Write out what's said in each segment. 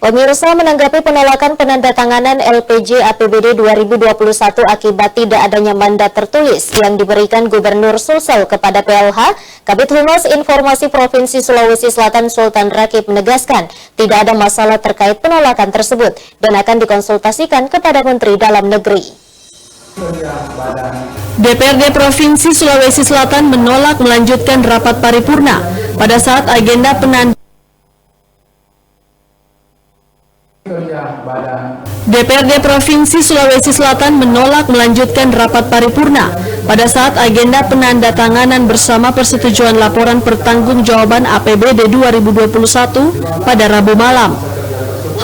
Pemirsa, menanggapi penolakan penandatanganan LPJ APBD 2021 akibat tidak adanya mandat tertulis yang diberikan Gubernur Sulsel kepada PLH, Kabid Humas Informasi Provinsi Sulawesi Selatan Sultan Rakib menegaskan tidak ada masalah terkait penolakan tersebut dan akan dikonsultasikan kepada Menteri Dalam Negeri. DPRD Provinsi Sulawesi Selatan menolak melanjutkan rapat paripurna pada saat agenda DPRD Provinsi Sulawesi Selatan menolak melanjutkan rapat paripurna pada saat agenda penandatanganan bersama persetujuan laporan pertanggungjawaban APBD 2021 pada Rabu malam.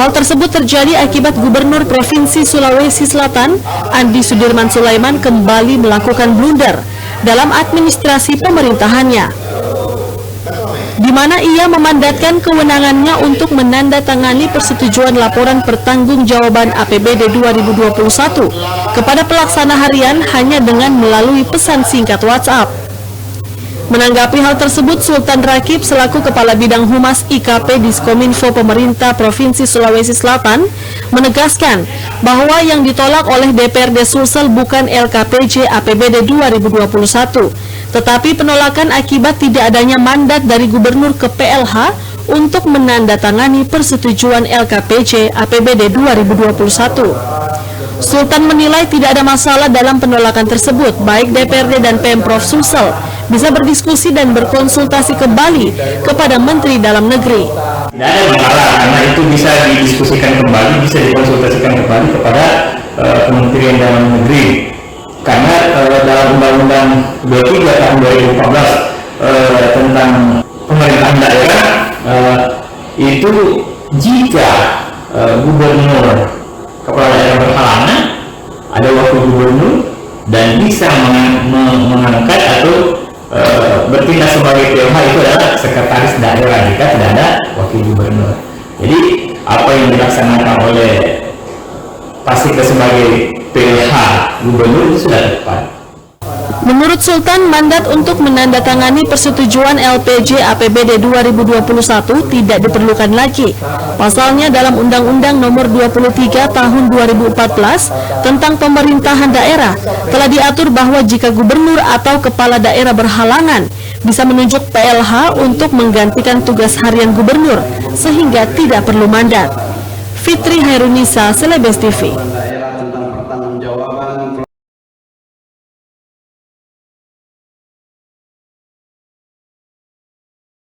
Hal tersebut terjadi akibat Gubernur Provinsi Sulawesi Selatan, Andi Sudirman Sulaiman, kembali melakukan blunder dalam administrasi pemerintahannya, di mana ia memandatkan kewenangannya untuk menandatangani persetujuan laporan pertanggungjawaban APBD 2021 kepada pelaksana harian hanya dengan melalui pesan singkat WhatsApp. Menanggapi hal tersebut, Sultan Rakib selaku Kepala Bidang Humas IKP Diskominfo Pemerintah Provinsi Sulawesi Selatan menegaskan bahwa yang ditolak oleh DPRD Sulsel bukan LKPJ APBD 2021, tetapi penolakan akibat tidak adanya mandat dari Gubernur ke PLH untuk menandatangani persetujuan LKPJ APBD 2021. Sultan menilai tidak ada masalah dalam penolakan tersebut, baik DPRD dan Pemprov Sulsel bisa berdiskusi dan berkonsultasi kembali kepada Menteri Dalam Negeri. Tidak ada masalah karena itu bisa didiskusikan kembali, bisa dikonsultasikan kembali kepada Kementerian Dalam Negeri. Karena dalam Undang-Undang 23 tahun 2014 tentang pemerintahan daerah itu jika gubernur kepala daerah berhalangan, ada wakil gubernur dan bisa mengangkat atau bertindak sebagai PLH itu adalah sekretaris daerah jika tidak ada wakil gubernur. Jadi apa yang dilaksanakan oleh Pasika sebagai PLH gubernur itu sudah tepat. Menurut Sultan, mandat untuk menandatangani persetujuan LPJ APBD 2021 tidak diperlukan lagi. Pasalnya dalam Undang-Undang Nomor 23 Tahun 2014 tentang pemerintahan daerah telah diatur bahwa jika gubernur atau kepala daerah berhalangan bisa menunjuk PLH untuk menggantikan tugas harian gubernur sehingga tidak perlu mandat. Fitri Hairunisa, Celebes TV.